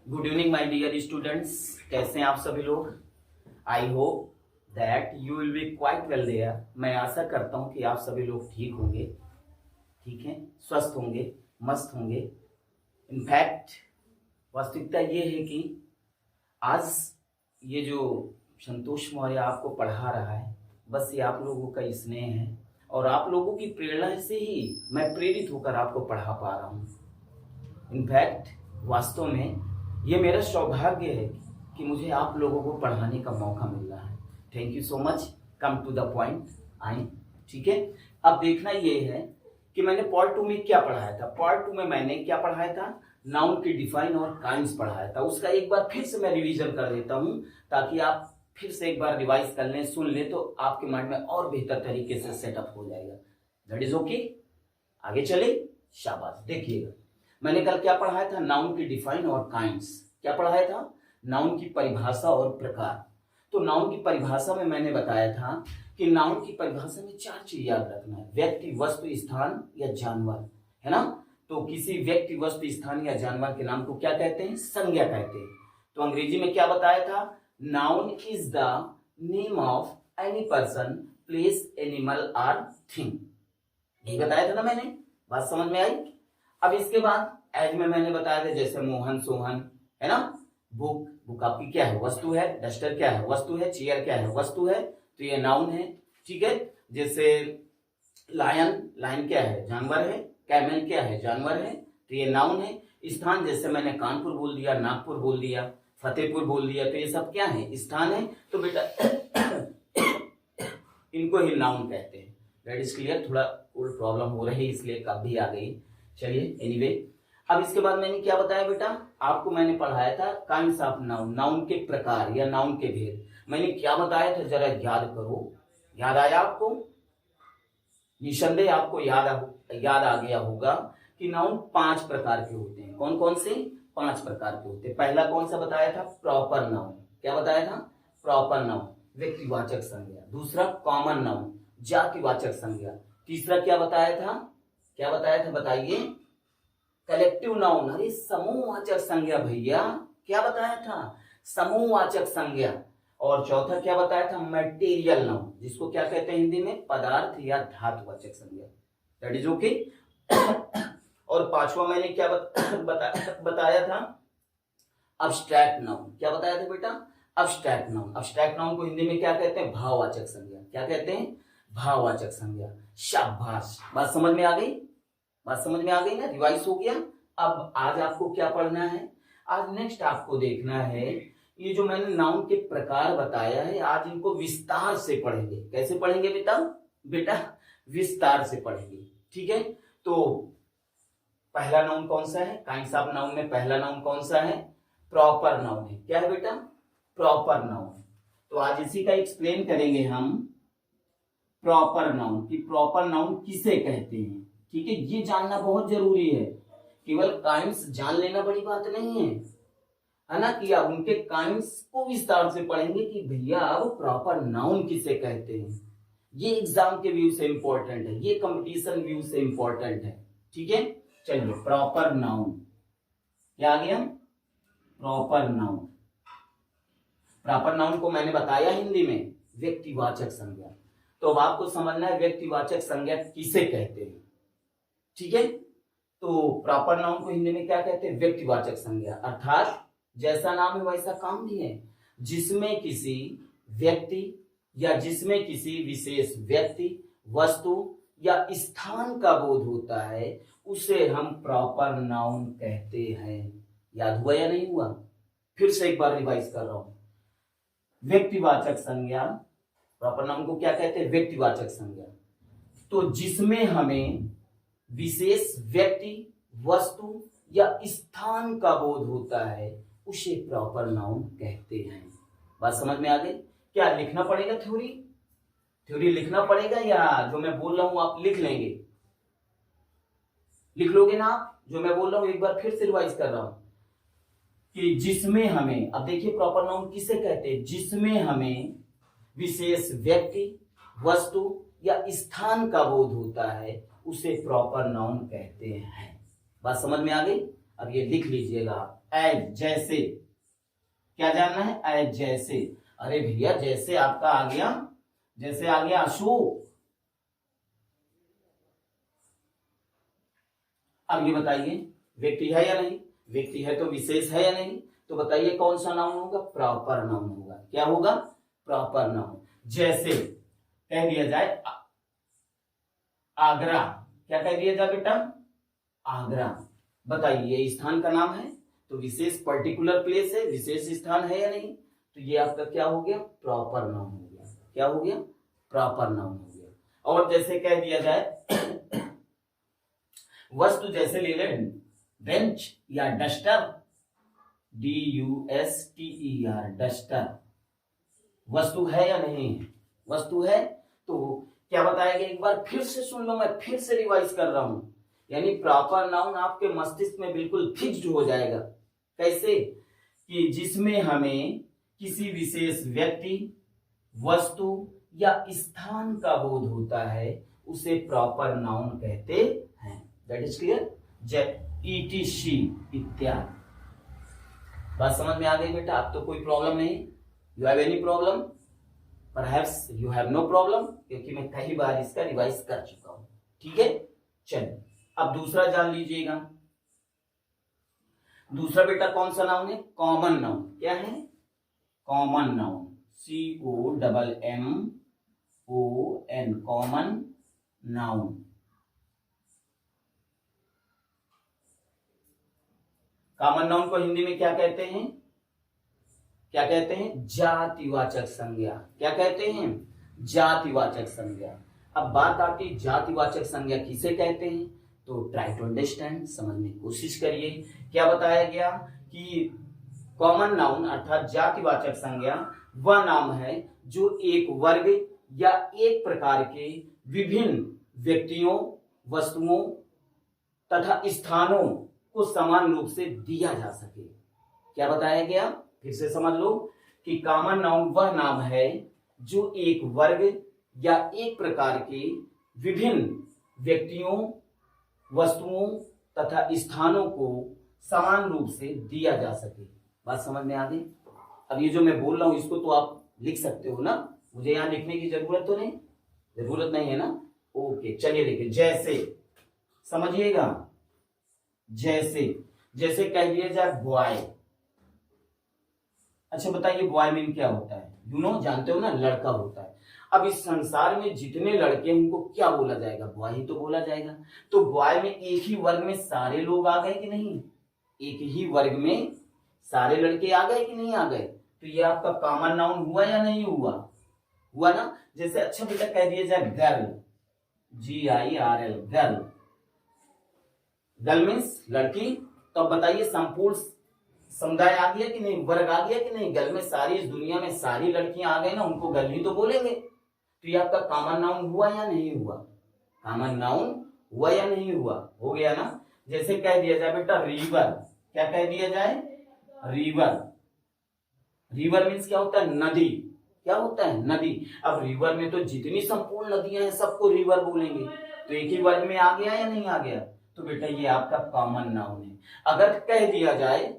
Good evening my dear students, कैसे हैं आप सभी लोग। I hope that you will be quite well there. मैं आशा करता हूं कि आप सभी लोग ठीक होंगे, ठीक हैं, स्वस्थ होंगे, मस्त होंगे। इनफैक्ट वास्तविकता ये है कि आज ये जो संतोष मौर्य आपको पढ़ा रहा है, बस ये आप लोगों का स्नेह है और आप लोगों की प्रेरणा से ही मैं प्रेरित होकर आपको पढ़ा पा रहा हूँ। इनफैक्ट वास्तव में ये मेरा सौभाग्य है कि मुझे आप लोगों को पढ़ाने का मौका मिल रहा है। Thank you so much. Come to the point आए, ठीक है। अब देखना ये है कि मैंने पार्ट 2 में क्या पढ़ाया था। पार्ट 2 में मैंने क्या पढ़ाया था, नाउन की डिफाइन और काइंड्स पढ़ाया था। उसका एक बार फिर से मैं रिवीजन कर देता हूँ ताकि आप फिर से एक बार रिवाइज कर लें, सुन लें, तो आपके माइंड में और बेहतर तरीके से सेटअप हो जाएगा। That is okay. आगे चले, शाबाश। देखिएगा मैंने कल क्या पढ़ाया था, नाउन की डिफाइन और काइंड्स। क्या पढ़ाया था, नाउन की परिभाषा और प्रकार। तो नाउन की परिभाषा में मैंने बताया था कि नाउन की परिभाषा में 4 चीज याद रखना है, व्यक्ति, वस्तु, स्थान या जानवर, है ना। तो किसी व्यक्ति, वस्तु, स्थान या जानवर के नाम को क्या कहते हैं, संज्ञा कहते हैं। तो अंग्रेजी में क्या बताया था, noun is the name of any person, place, animal और थिंग। यही बताया था ना मैंने, बात समझ में आई। अब इसके बाद एज में मैंने बताया था, जैसे मोहन, सोहन, है ना। बुक, बुक आपकी क्या है, वस्तु है। डस्टर क्या है, वस्तु है। चेयर क्या है, वस्तु है, तो ये नाउन है, ठीक है। जैसे लायन, लायन क्या है, जानवर है। कैमल क्या है, जानवर है, तो ये नाउन है। स्थान, जैसे मैंने कानपुर बोल दिया, नागपुर बोल दिया, फतेहपुर बोल दिया, तो ये सब क्या है, स्थान है। तो बेटा इनको ही नाउन कहते हैं। That is clear. थोड़ा कोल्ड प्रॉब्लम हो रही है इसलिए कब भी आ गई। चलिए एनीवे, अब इसके बाद मैंने क्या बताया बेटा, आपको मैंने पढ़ाया था काइंड्स ऑफ नाउन, नाउन के प्रकार या नाउन के भेद। मैंने क्या बताया था, जरा याद करो। याद आया आपको? निसंदेह आपको याद आ गया होगा कि नाउन 5 प्रकार के होते हैं। कौन कौन से? 5 प्रकार के होते हैं। पहला कौन सा बताया था, प्रॉपर नाउन। क्या बताया था, प्रॉपर नाउन, व्यक्तिवाचक संज्ञा। दूसरा कॉमन नाउन, जातिवाचक संज्ञा। तीसरा क्या बताया था, क्या बताया था बताइए, कलेक्टिव नाउन, अरे समूहवाचक संज्ञा भैया। क्या बताया था, समूहवाचक संज्ञा। और चौथा क्या बताया था, मटेरियल नाउन, जिसको क्या कहते हैं हिंदी में, पदार्थ या धातुवाचक संज्ञा। That is okay. और पांचवा मैंने क्या बताया था, अब्स्ट्रैक्ट नाउन। क्या बताया था बेटा, अब्स्ट्रैक्ट नाउन। अब्स्ट्रैक्ट नाउन को हिंदी में क्या कहते हैं, भाववाचक संज्ञा। क्या कहते हैं, भाववाचक संज्ञा। शाबाश, बात समझ में आ गई, बात समझ में आ गई ना, रिवाइज हो गया। अब आज आपको क्या पढ़ना है, आज नेक्स्ट आपको देखना है, ये जो मैंने नाउन के प्रकार बताया है, आज इनको विस्तार से पढ़ेंगे। कैसे पढ़ेंगे बेटा, बेटा विस्तार से पढ़ेंगे, ठीक है। तो पहला नाउन कौन सा है, काइंड्स ऑफ नाउन में पहला नाउन कौन सा है, प्रॉपर नाउन है। क्या है बेटा, प्रॉपर नाउन। तो आज इसी का एक्सप्लेन करेंगे हम, प्रॉपर नाउन की प्रॉपर नाउन किसे कहते हैं, ठीक है। ये जानना बहुत जरूरी है, केवल काइंड्स जान लेना बड़ी बात नहीं है ना, कि आप उनके काइंड्स को विस्तार से पढ़ेंगे कि भैया अब प्रॉपर नाउन किसे कहते हैं। ये एग्जाम के व्यू से इंपॉर्टेंट है, ये कंपटीशन व्यू से इंपॉर्टेंट है, ठीक है। चलिए, प्रॉपर नाउन क्या आ गया, प्रॉपर नाउन। प्रॉपर नाउन को मैंने बताया हिंदी में व्यक्तिवाचक संज्ञा। तो अब आपको समझना है व्यक्तिवाचक संज्ञा किसे कहते हैं, ठीक है। तो प्रॉपर नाउन को हिंदी में क्या कहते हैं, व्यक्तिवाचक संज्ञा। अर्थात जैसा नाम है वैसा काम भी है, जिसमें किसी व्यक्ति या जिसमें किसी विशेष व्यक्ति, वस्तु या स्थान का बोध होता है, उसे हम प्रॉपर नाउन कहते हैं। याद हुआ या नहीं हुआ, फिर से एक बार रिवाइज कर रहा हूं। व्यक्तिवाचक संज्ञा, प्रॉपर नाउन को क्या कहते हैं, व्यक्तिवाचक संज्ञा। तो जिसमें हमें विशेष व्यक्ति, वस्तु या स्थान का बोध होता है, उसे प्रॉपर नाउन कहते हैं। बात समझ में आ गई। क्या लिखना पड़ेगा, थ्योरी लिखना पड़ेगा, या जो मैं बोल रहा हूं आप लिख लेंगे, लिख लोगे ना आप, जो मैं बोल रहा हूं एक बार फिर से रिवाइज कर रहा हूं कि जिसमें हमें, अब देखिए प्रॉपर नाउन किसे कहते हैं, जिसमें हमें विशेष व्यक्ति, वस्तु या स्थान का बोध होता है, उसे प्रॉपर नाउन कहते हैं। बात समझ में आ गई। अब ये लिख लीजिएगा आप, एज जैसे, क्या जानना है? एज जैसे। अरे भैया जैसे आपका आ गया, जैसे आ गया अशोक। अब ये बताइए व्यक्ति है या नहीं? व्यक्ति है तो विशेष है या नहीं? तो बताइए कौन सा नाउन होगा? प्रॉपर नाउन होगा। क्या होगा? Proper noun. जैसे कह दिया जाए आगरा, क्या कह दिया जाए बेटा? आगरा। बताइए ये स्थान का नाम है तो विशेष पर्टिकुलर प्लेस है, विशेष स्थान है या नहीं? तो ये आपका क्या हो गया? प्रॉपर नाउन हो गया। क्या हो गया? प्रॉपर नाउन हो गया। और जैसे कह दिया जाए वस्तु, जैसे ले लें बेंच या डस्टर, DUSTER, डस्टर। वस्तु है या नहीं? वस्तु है। तो क्या बताया गया? एक बार फिर से सुन लो, मैं फिर से रिवाइज कर रहा हूं। यानी प्रॉपर नाउन आपके मस्तिष्क में बिल्कुल फिक्स्ड हो जाएगा। कैसे? कि जिसमें हमें किसी विशेष व्यक्ति, वस्तु या स्थान का बोध होता है उसे प्रॉपर नाउन कहते हैं। That is clear? ETC इत्यादि। बात समझ में आ गई बेटा? अब तो कोई प्रॉब्लम नहीं? You have any problem? Perhaps you have no problem, क्योंकि मैं कई बार इसका रिवाइज कर चुका हूं। ठीक है, चलिए अब दूसरा जान लीजिएगा। दूसरा बेटा कौन सा नाउन है? Common noun. क्या है? Common noun. COMMON, common noun. Common noun को हिंदी में क्या कहते हैं? क्या कहते हैं? जातिवाचक संज्ञा। क्या कहते हैं? जातिवाचक संज्ञा। अब बात आती जातिवाचक संज्ञा किसे कहते हैं? तो ट्राई टू अंडरस्टैंड, समझने की कोशिश करिए। क्या बताया गया कि कॉमन नाउन अर्थात जातिवाचक संज्ञा वह नाम है जो एक वर्ग या एक प्रकार के विभिन्न व्यक्तियों, वस्तुओं तथा स्थानों को समान रूप से दिया जा सके। क्या बताया गया? फिर से समझ लो कि कॉमन नाउन वह नाम है जो एक वर्ग या एक प्रकार के विभिन्न व्यक्तियों, वस्तुओं तथा स्थानों को समान रूप से दिया जा सके। बात समझ में आ गई? अब ये जो मैं बोल रहा हूं इसको तो आप लिख सकते हो ना? मुझे यहां लिखने की जरूरत तो नहीं? जरूरत नहीं है ना? ओके, चलिए देखिए। जैसे समझिएगा, जैसे जैसे कह दिया जाए बॉय। अच्छा बताइए बॉय मीन क्या होता है? यू नो, जानते हो ना, लड़का होता है। अब इस संसार में जितने लड़के हैं उनको क्या बोला जाएगा? बॉय ही तो बोला जाएगा। तो बॉय में एक ही वर्ग में सारे लोग आ गए कि नहीं? एक ही वर्ग में सारे लड़के आ गए कि नहीं आ गए? तो ये आपका कॉमन नाउन हुआ या नहीं हुआ? हुआ ना? जैसे अच्छा बेटा कह दिया जाए girl, GIRL, girl. Girl means लड़की। तो अब बताइए संपूर्ण समुदाय आ गया कि नहीं? वर्ग आ गया कि नहीं? गर्ल में सारी, इस दुनिया में सारी लड़कियां आ गई ना, उनको गर्ल ही तो बोलेंगे। तो ये आपका कॉमन नाउन हुआ या नहीं हुआ? कॉमन नाउन हुआ या नहीं हुआ? हो गया ना? जैसे कह दिया जाए बेटा रिवर। क्या कह दिया जाए? रिवर। रिवर मीन्स क्या होता है? नदी। क्या होता है? नदी। अब रिवर में तो जितनी संपूर्ण नदियां हैं सबको रिवर बोलेंगे। तो एक ही वर्ग में आ गया या नहीं आ गया? तो बेटा ये आपका कॉमन नाउन है। अगर कह दिया जाए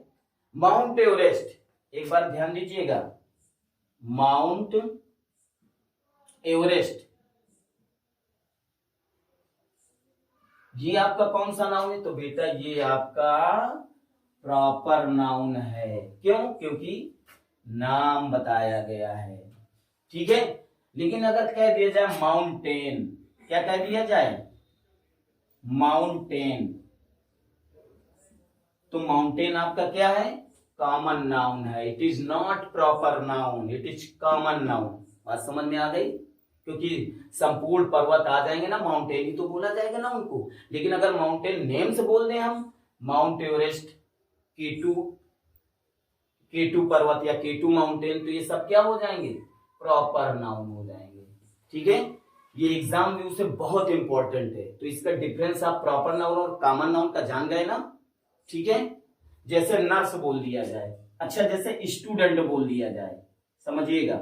माउंट एवरेस्ट, एक बार ध्यान दीजिएगा, माउंट एवरेस्ट, ये आपका कौन सा नाउन है? तो बेटा ये आपका प्रॉपर नाउन है। क्यों? क्योंकि नाम बताया गया है। ठीक है। लेकिन अगर कह दिया जाए माउंटेन, क्या कह दिया जाए? माउंटेन, तो माउंटेन आपका क्या है? कॉमन नाउन है। It is not proper noun, it is common noun. बात समझ में आ गई? क्योंकि संपूर्ण पर्वत आ जाएंगे ना, माउंटेन ही तो बोला जाएगा ना उनको। लेकिन अगर माउंटेन नेम से बोल दें हम, माउंट एवरेस्ट, K2 पर्वत या K2 माउंटेन, तो ये सब क्या हो जाएंगे? प्रॉपर नाउन हो जाएंगे। ठीक है। ये एग्जाम व्यू से बहुत इंपॉर्टेंट है। तो इसका डिफरेंस आप प्रॉपर नाउन और कॉमन नाउन का जान गए ना? ठीक है। जैसे नर्स बोल दिया जाए, अच्छा जैसे स्टूडेंट बोल दिया जाए, समझिएगा।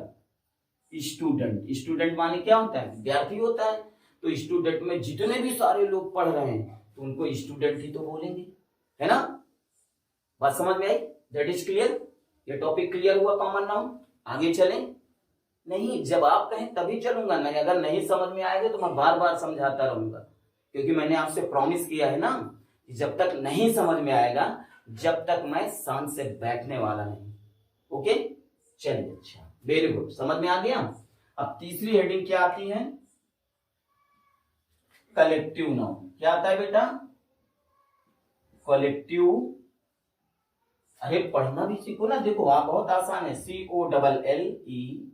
स्टूडेंट, स्टूडेंट माने क्या होता है? विद्यार्थी होता है। तो स्टूडेंट में जितने भी सारे लोग पढ़ रहे हैं तो उनको स्टूडेंट ही तो बोलेंगे, है ना? बात समझ में आई? That is clear? ये टॉपिक क्लियर हुआ कॉमन नाउन? आगे चलें? नहीं, जब आप कहें तभी चलूंगा, नहीं अगर नहीं समझ में आएगा तो मैं बार बार समझाता रहूंगा, क्योंकि मैंने आपसे प्रॉमिस किया है ना कि जब तक नहीं समझ में आएगा जब तक मैं शांत से बैठने वाला नहीं। ओके चलिए, अच्छा वेरी गुड, समझ में आ गया। अब तीसरी हेडिंग क्या आती है? Collective noun. क्या आता है बेटा? कलेक्टिव। अरे पढ़ना भी सीखो ना, देखो आप बहुत आसान है, COLLE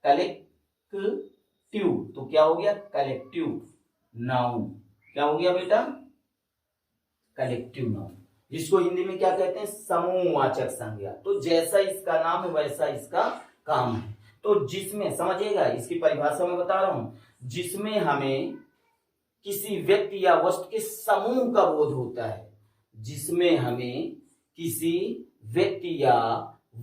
कलेक्टिव, तो क्या हो गया? Collective noun. क्या हो गया बेटा? कलेक्टिव नाउन, जिसको हिंदी में क्या कहते हैं? समूहवाचक संज्ञा। तो जैसा इसका नाम है वैसा इसका काम है। तो जिसमें, समझिएगा इसकी परिभाषा में बता रहा हूं, जिसमें हमें किसी व्यक्ति या वस्तु के समूह का बोध होता है, जिसमें हमें किसी व्यक्ति या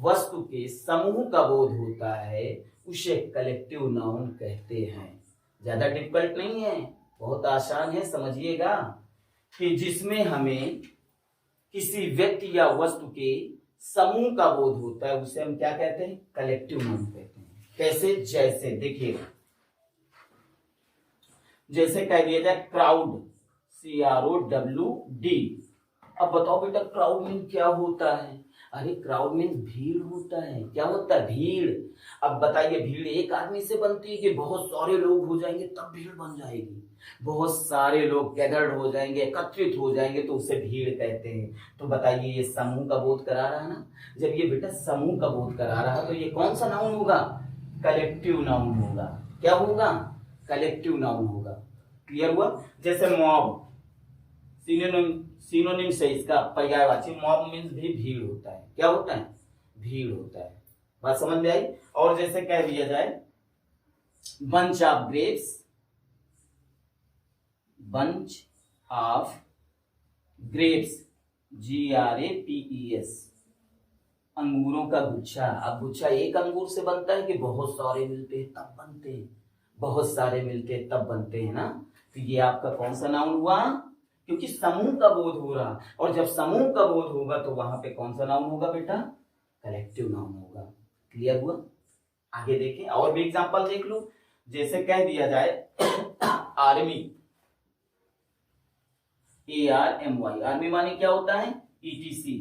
वस्तु के समूह का बोध होता है, उसे कलेक्टिव नाउन कहते हैं। ज्यादा डिफिकल्ट नहीं है, बहुत आसान है, समझिएगा कि जिसमें हमें किसी व्यक्ति या वस्तु के समूह का बोध होता है उसे हम क्या कहते हैं? कलेक्टिव नाउन कहते हैं। कैसे? जैसे देखिएगा, जैसे कह दिया जाए क्राउड, CROWD। अब बताओ बेटा क्राउड मीन क्या होता है? अरे क्राउड मीन भीड़ होता है। क्या होता है? भीड़। अब बताइए, भीड़ एक आदमी से बनती है कि बहुत सारे लोग हो जाएंगे तब भीड़ बन जाएगी? बहुत सारे लोग गैदर्ड हो जाएंगे, एकत्रित हो जाएंगे तो उसे भीड़ कहते हैं। तो बताइए ये समूह का बोध करा रहा है ना? जब ये बेटा समूह का बोध करा रहा है तो ये कौन सा नाउन होगा? कलेक्टिव नाउन होगा। क्या होगा? कलेक्टिव नाउन होगा। क्लियर हुआ? जैसे मॉब, सिनोनिम से इसका पर्यायवाची मॉब मीन्स भी भीड़ होता है। क्या होता है? भीड़ होता है। बात समझ में आई? और जैसे कह दिया जाए bunch of grapes, bunch of grapes, GRAPES, अंगूरों का गुच्छा। अब गुच्छा एक अंगूर से बनता है कि बहुत सारे मिलते हैं तब बनते हैं? बहुत सारे मिलते हैं तब बनते हैं ना। तो ये आपका कौन सा नाउन हुआ? क्योंकि समूह का बोध हो रहा, और जब समूह का बोध होगा तो वहां पे कौन सा नाउन होगा बेटा? कलेक्टिव नाउन होगा। क्लियर हुआ? आगे देखें, और भी एग्जांपल देख लो। जैसे कह दिया जाए आर्मी, ARMY, आर्मी माने क्या होता है? ETC।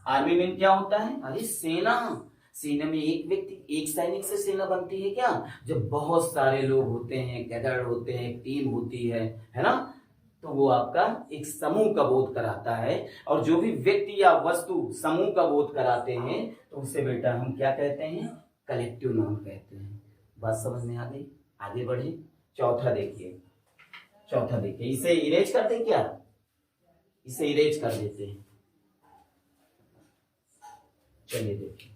आर्मी में क्या होता है? अरे सेना। सेना में एक व्यक्ति, एक सैनिक से सेना बनती है क्या? जब बहुत सारे लोग होते हैं, गैदर्ड होते हैं, एक टीम होती है ना? तो वो आपका एक समूह का बोध कराता है। और जो भी व्यक्ति या वस्तु समूह का बोध कराते हैं तो उसे बेटा हम क्या कहते हैं? कलेक्टिव नाउन कहते हैं। बात समझ में आ गई? आगे बढ़े। चौथा देखिए, चौथा देखिए, इसे इरेज कर दें क्या? इसे इरेज कर देते हैं। चलिए देखिए,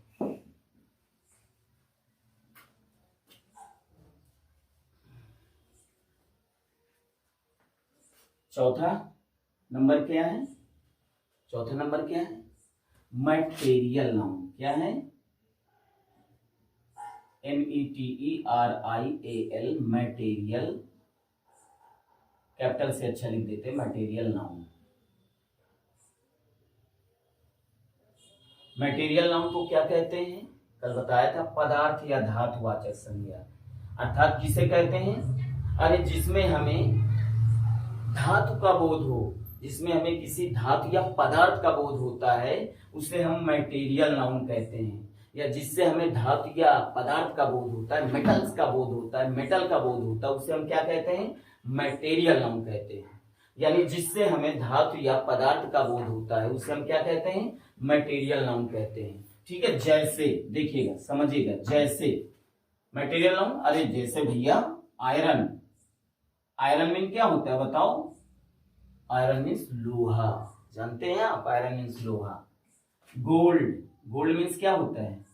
चौथा नंबर क्या है? चौथा नंबर क्या है? Material noun. क्या है? METERIAL, material. कैपिटल से अच्छा लिख देते हैं, मटेरियल नाउन। मटेरियल नाउन को क्या कहते हैं? कल बताया था, पदार्थ या धातुवाचक संज्ञा। अर्थात किसे कहते हैं? अरे जिसमें हमें धातु का बोध हो, जिसमें हमें किसी धातु या पदार्थ का बोध होता है उसे हम मटेरियल नाउन कहते हैं। या जिससे हमें धातु या पदार्थ का बोध होता है, मेटल्स का बोध होता है, मेटल का बोध होता है, उसे हम क्या कहते हैं? मटेरियल नाउन कहते हैं। यानी जिससे हमें धातु या पदार्थ का बोध होता है उसे हम क्या कहते हैं? मटेरियल नाउन कहते हैं। ठीक है? जैसे देखिएगा, समझिएगा, जैसे मटेरियल नाउन, अरे जैसे भैया आयरन। आयरन मीन क्या होता है बताओ? आयरन मीन्स लोहा। जानते हैं आप? आयरन मीन्स लोहा। गोल्ड, गोल्ड मीन्स क्या होता है?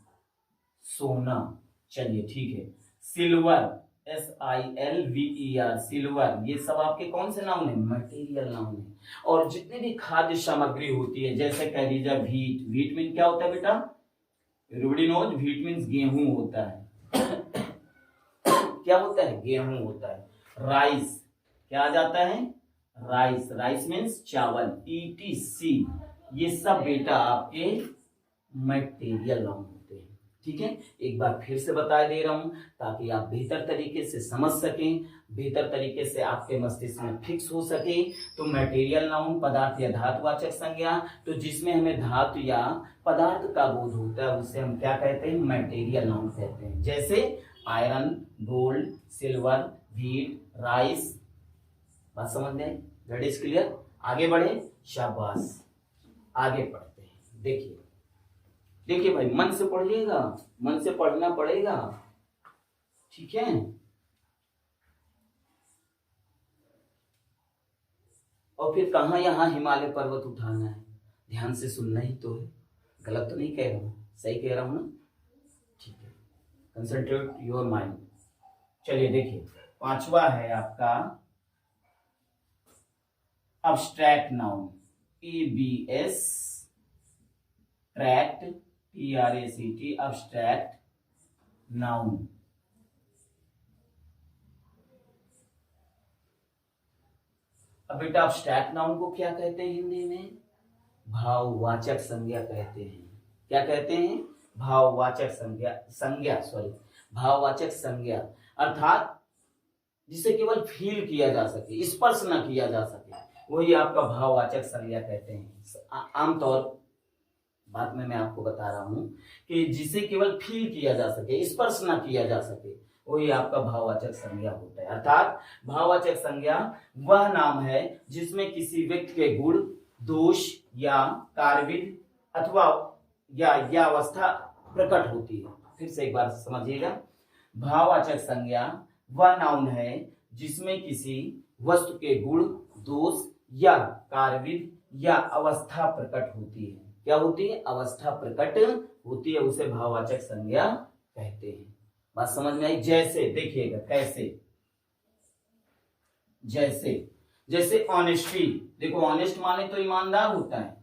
सोना। चलिए ठीक है। Silver, SILVER, silver. ये सब आपके कौन से नाउन है? मटेरियल नाउन है। और जितनी भी खाद्य सामग्री होती है, जैसे कह दीजिए व्हीट। व्हीट मीन क्या होता है बेटा? एवरीबॉडी नोज, व्हीट मीन्स गेहूं होता है। क्या होता है? गेहूं होता है। राइस, क्या आ जाता है? राइस, राइस मीन्स चावल, ETC। ये सब बेटा आपके मटेरियल नाउन होते हैं। ठीक है, एक बार फिर से बता दे रहा हूं ताकि आप बेहतर तरीके से समझ सकें, बेहतर तरीके से आपके मस्तिष्क में फिक्स हो सके। तो मटेरियल नाउन पदार्थ या धातुवाचक संज्ञा, तो जिसमें हमें धातु या पदार्थ का बोध होता है उसे हम क्या कहते हैं, मटेरियल नाउन कहते हैं। जैसे iron, gold, silver, wheat, rice. बात समझ में? That is clear. आगे बढ़े, शाबाश, आगे पढ़ते हैं। देखिए देखिए भाई, मन से पढ़िएगा, मन से पढ़ना पड़ेगा, ठीक है। और फिर कहाँ यहाँ हिमालय पर्वत उठाना है, ध्यान से सुनना ही तो है। गलत तो नहीं कह रहा हूं, सही कह रहा हूं ना? ठीक है, कंसंट्रेट योर माइंड। चलिए देखिए, पांचवा है आपका abstract noun, ABS tract, TRACT, abstract noun. अब बेटा अब्स्ट्रैक्ट नाउन को क्या कहते हैं हिंदी में? भाववाचक संज्ञा कहते हैं। क्या कहते हैं? भाववाचक भाववाचक संज्ञा, अर्थात जिसे केवल फील किया जा सके, स्पर्श न किया जा सके, वही आपका भाववाचक संज्ञा कहते हैं। आमतौर बात में मैं आपको बता रहा हूं कि जिसे केवल फील किया जा सके, स्पर्श न किया जा सके, वही आपका भाववाचक संज्ञा होता है। अर्थात भाववाचक संज्ञा वह नाम है जिसमें किसी व्यक्ति के गुण, दोष या कार्यविधि अथवा या अवस्था प्रकट होती है। फिर से एक बार समझिएगा, भाववाचक संज्ञा वह नाउन है जिसमें किसी वस्तु के गुण, दोष या कार्यविधि या अवस्था प्रकट होती है। क्या होती है? अवस्था प्रकट होती है, उसे भाववाचक संज्ञा कहते हैं। बात समझ में आई? जैसे देखिएगा कैसे, जैसे ऑनेस्टी, देखो ऑनेस्ट माने तो ईमानदार होता है,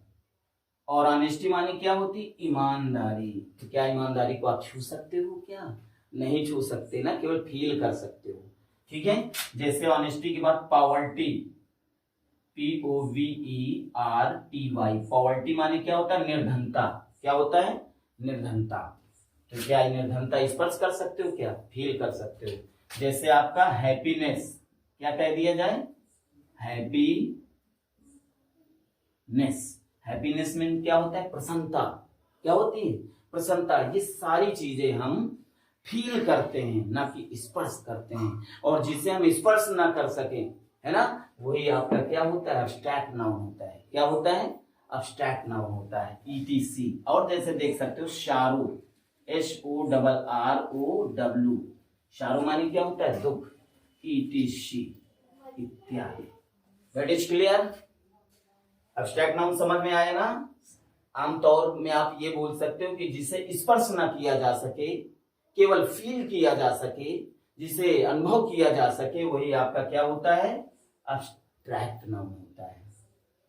और ऑनेस्टी माने क्या होती? ईमानदारी। तो क्या ईमानदारी को आप छू सकते हो? क्या नहीं छू सकते ना, केवल फील कर सकते हो। ठीक है, जैसे ऑनेस्टी के बाद पॉवर्टी, POVERTY, पॉवर्टी माने क्या होता है? निर्धनता। क्या होता है? निर्धनता। तो क्या निर्धनता स्पर्श कर सकते हो? क्या फील कर सकते हो? जैसे आपका हैप्पीनेस, क्या कह दिया जाए? हैप्पीनेस में क्या होता है? प्रसन्नता। क्या होती है? प्रसन्नता। ये सारी चीजें हम फील करते हैं, ना कि स्पर्श करते हैं। और जिसे हम स्पर्श ना कर सके, है ना, वही आपका क्या होता है? अब्स्ट्रैक्ट नाउन होता है। क्या होता है? अब्स्ट्रैक्ट नाउन होता है, ETC। और जैसे देख सकते हो शारू, SORROW, शारू माने क्या होता है? दुख, ETC इत्यादि। That is clear. Abstract noun समझ में आया ना? आमतौर में आप ये बोल सकते हो कि जिसे स्पर्श ना किया जा सके, केवल फील किया जा सके, जिसे अनुभव किया जा सके, वही आपका क्या होता है? अब्स्ट्रैक्ट नाउन होता है।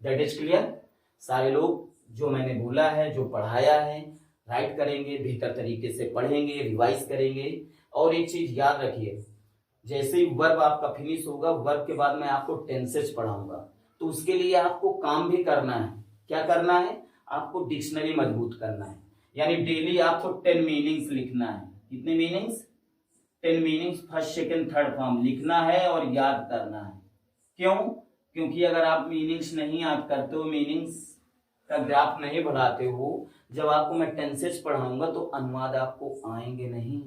That is clear. सारे लोग जो मैंने बोला है, जो पढ़ाया है, राइट करेंगे, बेहतर तरीके से पढ़ेंगे, रिवाइज करेंगे। और एक चीज याद रखिए, जैसे ही वर्ब आपका फिनिश होगा, वर्ब के बाद मैं आपको टेंसेस पढ़ाऊंगा, तो उसके लिए आपको काम भी करना है। क्या करना है? आपको डिक्शनरी मजबूत करना है। यानी डेली आपको 10 मीनिंग्स लिखना है। कितने meanings? 10 meanings, first, second, third form लिखना है और याद करना है। क्यों? क्योंकि अगर आप मीनिंग्स नहीं याद करते हो, मीनिंग्स का ग्राफ नहीं बढ़ाते हो, जब आपको मैं टेंसेस पढ़ाऊंगा तो अनुवाद आपको आएंगे नहीं।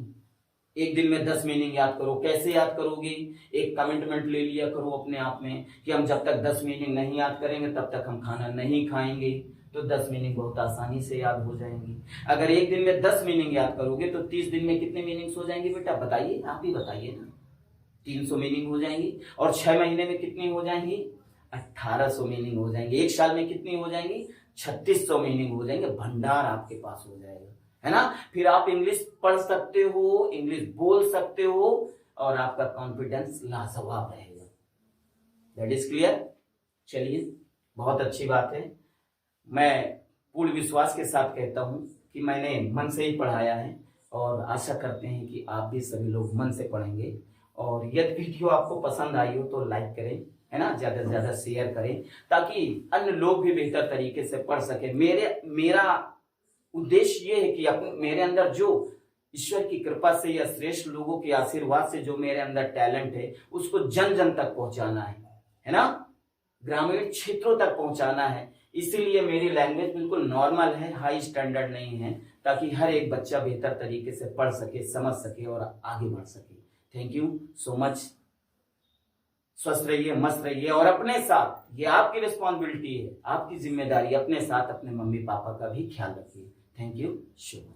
एक दिन में 10 मीनिंग याद करो, कैसे याद करोगे? एक कमिटमेंट ले लिया करो अपने आप में कि हम जब तक 10 मीनिंग नहीं याद करेंगे तब तक हम खाना नहीं खाएंगे। तो 10 मीनिंग बहुत आसानी से याद हो जाएंगी। अगर एक दिन में 10 मीनिंग याद करोगे तो 30 दिन में कितने मीनिंग्स हो जाएंगे बेटा? बताइए, आप ही बताइए ना। 300 मीनिंग हो जाएंगी। और 6 महीने में कितनी हो जाएंगी? 1800 मीनिंग हो जाएंगे। एक साल में कितनी हो जाएंगी? 3600 मीनिंग हो जाएंगे। भंडार आपके पास हो जाएगा, है ना। फिर आप इंग्लिश पढ़ सकते हो, इंग्लिश बोल सकते हो, और आपका कॉन्फिडेंस लाजवाब रहेगा। That is clear. चलिए, बहुत अच्छी बात है। मैं पूर्ण विश्वास के साथ कहता हूं कि मैंने मन से ही पढ़ाया है, और आशा करते हैं कि आप भी सभी लोग मन से पढ़ेंगे। और यदि वीडियो आपको पसंद आई हो तो लाइक करें, है ना, ज्यादा से ज्यादा शेयर करें ताकि अन्य लोग भी बेहतर तरीके से पढ़ सके। मेरा उद्देश्य ये है कि मेरे अंदर जो ईश्वर की कृपा से या श्रेष्ठ लोगों के आशीर्वाद से जो मेरे अंदर टैलेंट है उसको जन जन तक पहुंचाना है ना, ग्रामीण क्षेत्रों तक पहुंचाना है। इसीलिए मेरी लैंग्वेज बिल्कुल नॉर्मल है, हाई स्टैंडर्ड नहीं है, ताकि हर एक बच्चा बेहतर तरीके से पढ़ सके, समझ सके और आगे बढ़ सके। Thank you so much. स्वस्थ रहिए, मस्त रहिए और अपने साथ, ये आपकी रिस्पॉन्सिबिलिटी है, आपकी जिम्मेदारी, अपने साथ अपने मम्मी पापा का भी ख्याल रखिए। Thank you so much.